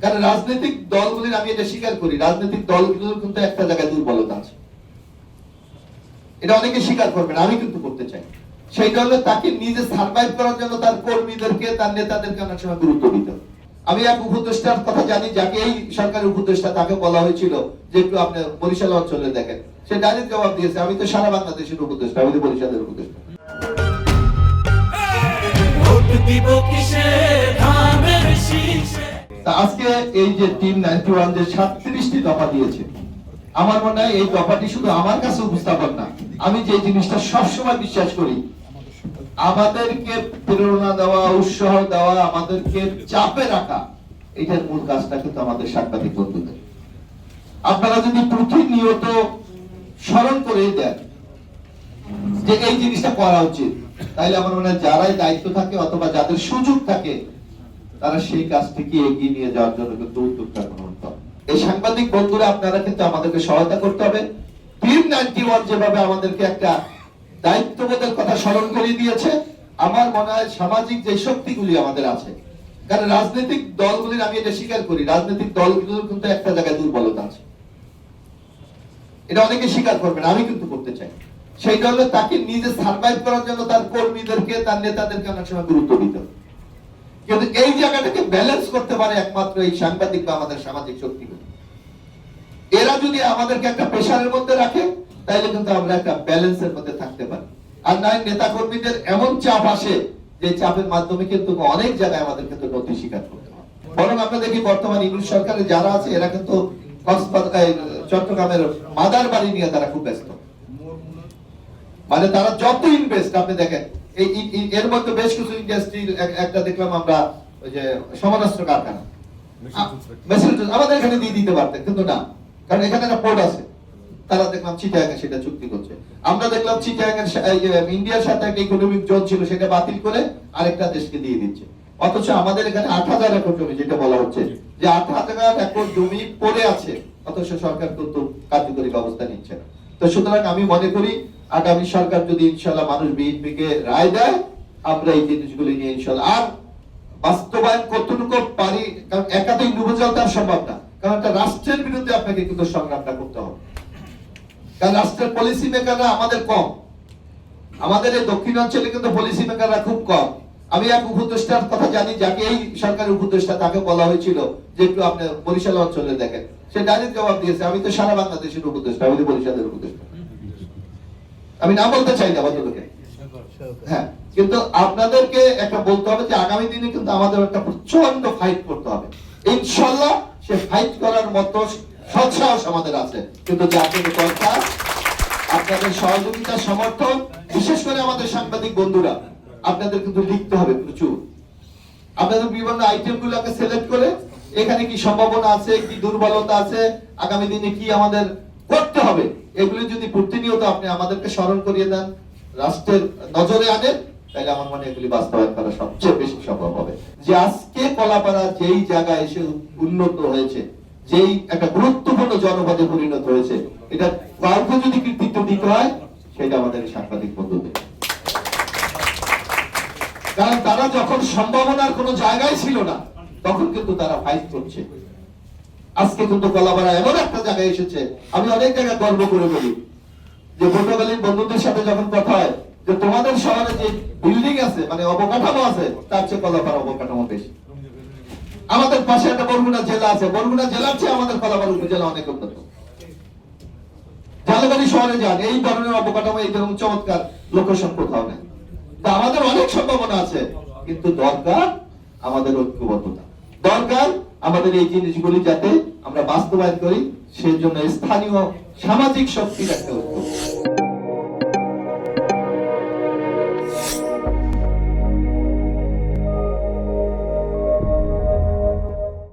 কারণ রাজনৈতিক দলগুলির, আমি এটা স্বীকার করি, রাজনৈতিক দলগুলোর কিন্তু একটা জায়গায় দুর্বলতা আছে, এটা অনেকে স্বীকার করবেন, আমি কিন্তু করতে চাই। সেই দলে তাকে নিজে সার্ভাইভ করার জন্য তার কর্মীদেরকে, তার নেতাদেরকে অনেক সময় গুরুত্ব দিতে হবে। আমি এক উপদেষ্টার কথা জানি, যাকে এই সরকারের উপদেষ্টা, তাকে বলা হয়েছিল যে একটু আপনি বরিশাল অঞ্চলে দেখেন, সে ডাইরেক্ট জবাব দিয়েছে, আমি তো সারা বাংলাদেশের উপদেষ্টা, আমি তো বরিশালের উপদেষ্টা। আজকে এই যে টিম 91 যে 37টি দফা দিয়েছে, আমার মনে হয় এই দফাটি শুধু আমার কাছে উপস্থাপন না, আমি যে জিনিসটা সবসময় বিশ্বাস করি, আমাদেরকে প্রেরণা দেওয়া, উৎসাহ দেওয়া, আমাদেরকে চাপে রাখা, এটার মূল কাজটা কিন্তু আমাদের সাংবাদিক বন্ধুদের। আপনারা যদি প্রতিনিয়ত স্মরণ করে দেন যে এই জিনিসটা করা উচিত, তাইলে আমার মনে হয় যারাই দায়িত্ব থাকে অথবা যাদের সুযোগ থাকে, তারা সেই কাজটিকে এগিয়ে নিয়ে যাওয়ার জন্য কিন্তু উদ্যোগটা গ্রহণ করে। এই সাংবাদিক বন্ধুরা, আপনারা কিন্তু আমাদেরকে সহায়তা করতে হবে। টিম 91 যেভাবে আমাদেরকে একটা দায়িত্ববোধের কথা স্মরণ করিয়ে দিয়েছে, আমার মনে হয় সামাজিক যে শক্তিগুলি আমাদের আছে, কারণ রাজনৈতিক দলগুলির, আমি এটা স্বীকার করি, রাজনৈতিক দলগুলোর কিন্তু একটা জায়গায় দুর্বলতা আছে, এটা অনেকে স্বীকার করবেন, আমি কিন্তু করতে চাই। সেই দলে তাকে নিজে সার্ভাইভ করার জন্য তার কর্মীদেরকে, তার নেতাদেরকে অনেক সময় গুরুত্ব দিতে হবে। কিন্তু এই জায়গাটাকে ব্যালেন্স করতে পারে একমাত্র এই সাংবাদিক বা আমাদের সামাজিক শক্তিগুলি। এরা যদি আমাদেরকে একটা প্রেশারের মধ্যে রাখে, তাইলে কিন্তু আমরা একটা ব্যালেন্সের মধ্যে থাকতে পারি। আর নয় নেতা কর্মীদের এমন চাপ আসে, যে চাপের মাধ্যমে কিন্তু অনেক জায়গায় আমাদের কিন্তু নথি স্বীকার করতে হয়। বরং আমরা দেখি বর্তমান ইউনিট সরকারে যারা আছে, এরা কিন্তু চট্টগ্রামের মাদার বাড়ি নিয়ে তারা খুব ব্যস্ত। মানে তারা যত ইনভেস্ট, আপনি দেখেন এর মধ্যে বেশ কিছু ইন্ডাস্ট্রি, একটা দেখলাম আমরা ওই যে সমরাস্ত্র কারখানা, আমাদের এখানে দিয়ে দিতে পারতেন, কিন্তু না, কারণ এখানে একটা পোর্ট আছে, তারা দেখলাম চিটাগাং সেটা চুক্তি করছে। আমরা দেখলাম চিটাগাং ইন্ডিয়ার সাথে একটা ইকোনমিক জোন ছিল, সেটা বাতিল করে আরেকটা দেশকে দিয়ে দিচ্ছে। অথচ আমাদের এখানে 8,000 একর জমি, যেটা বলা হচ্ছে যে 8,000 একর জমি পড়ে আছে, অথচ সরকার কিন্তু কার্যকরী ব্যবস্থা নিচ্ছে না। তো সুতরাং আমি মনে করি আগামী সরকার যদি ইনশাআল্লাহ মানুষ বিএনপিকে রায় দেয়, আমরা এই জিনিসগুলি নিয়ে ইনশাআল্লাহ আর বাস্তবায়ন কতটুকু পারি, কারণ একাধিক ডুবে যাওয়া তার সম্ভব না, কারণ একটা রাষ্ট্রের বিরুদ্ধে আপনাকে কিন্তু সংগ্রামটা করতে হবে। কারণ রাষ্ট্রের পলিসি মেকাররা আমাদের কম, আমাদের এই দক্ষিণাঞ্চলে কিন্তু পলিসি মেকাররা খুব কম। আমি এক উপদেষ্টার কথা জানি, যাকে এই সরকারের উপদেষ্টা, তাকে বলা হয়েছিল যে একটু আপনি বরিশাল অঞ্চলে দেখেন, সে ডাইরেক্ট জবাব দিয়েছে, আমি তো সারা বাংলাদেশের উপদেষ্টা, আমি তো বরিশালের উপদেষ্টা। আমি না বলতে চাই না ভদ্রলোকে, হ্যাঁ, কিন্তু আপনাদেরকে একটা বলতে হবে যে আগামী দিনে কিন্তু আমাদের একটা প্রচন্ড ফাইট করতে হবে। ইনশাআল্লাহ সে ফাইট করার মতো সৎসাহস আমাদের আছে, কিন্তু যাদের দরকার আপনাদের সহযোগিতা, সমর্থন, বিশেষ করে আমাদের সাংবাদিক বন্ধুরা, আপনাদের কিন্তু লিখতে হবে প্রচুর। আপনাদের বিভিন্ন আইটেম গুলোকে সিলেক্ট করে এখানে কি সম্ভাবনা আছে, কি দুর্বলতা আছে, আগামী দিনে কি আমাদের করতে হবে, এগুলি যদি প্রতিনিয়ত আপনি আমাদেরকে স্মরণ করিয়ে দেন, রাষ্ট্রের নজরে আনেন, তাহলে আমার মনে এগুলি বাস্তবায়ন করা সবচেয়ে বেশি সম্ভব হবে। যে আজকে কলাপাড়া যেই জায়গায় এসে উন্নত হয়েছে, যেই একটা গুরুত্বপূর্ণ জনপদে পরিণত হয়েছে, এটা কাউকে যদি কৃতিত্ব দিতে হয়, সেটা আমাদের সাংবাদিক বন্ধুদের। কারণ তারা যখন সম্ভাবনার কোনো জায়গায় ছিল না, তখন কিন্তু তারা ফাইট করছে। আজকে কিন্তু কলাপাড়া এমন একটা জায়গায় এসেছে, আমি অনেক জায়গায় গর্ব করে বলি যে পটুয়াখালীর বন্ধুদের সাথে যখন কথা হয়, যে তোমাদের শহরে যে বিল্ডিং আছে, মানে অবকাঠামো আছে, তার চেয়ে কলাপাড়া অবকাঠামো বেশি। আমাদের পাশে একটা বরগুনা জেলা আছে, বরগুনা জেলার চেয়ে আমাদের কলাপাড়া উপজেলা অনেক উন্নত। জালগাড়ি শহরে যান, এই ধরনের অবকাঠামো, এই ধরনের চমৎকার লোকেশন কোথাও নেই। তা আমাদের অনেক সম্ভাবনা আছে, কিন্তু দরকার আমাদের ঐক্যবদ্ধতা, দরকার আমাদের এই জিনিসগুলি যাতে আমরা বাস্তবায়ন করি, সেই জন্য স্থানীয় সামাজিক শক্তির একটা ঐক্য।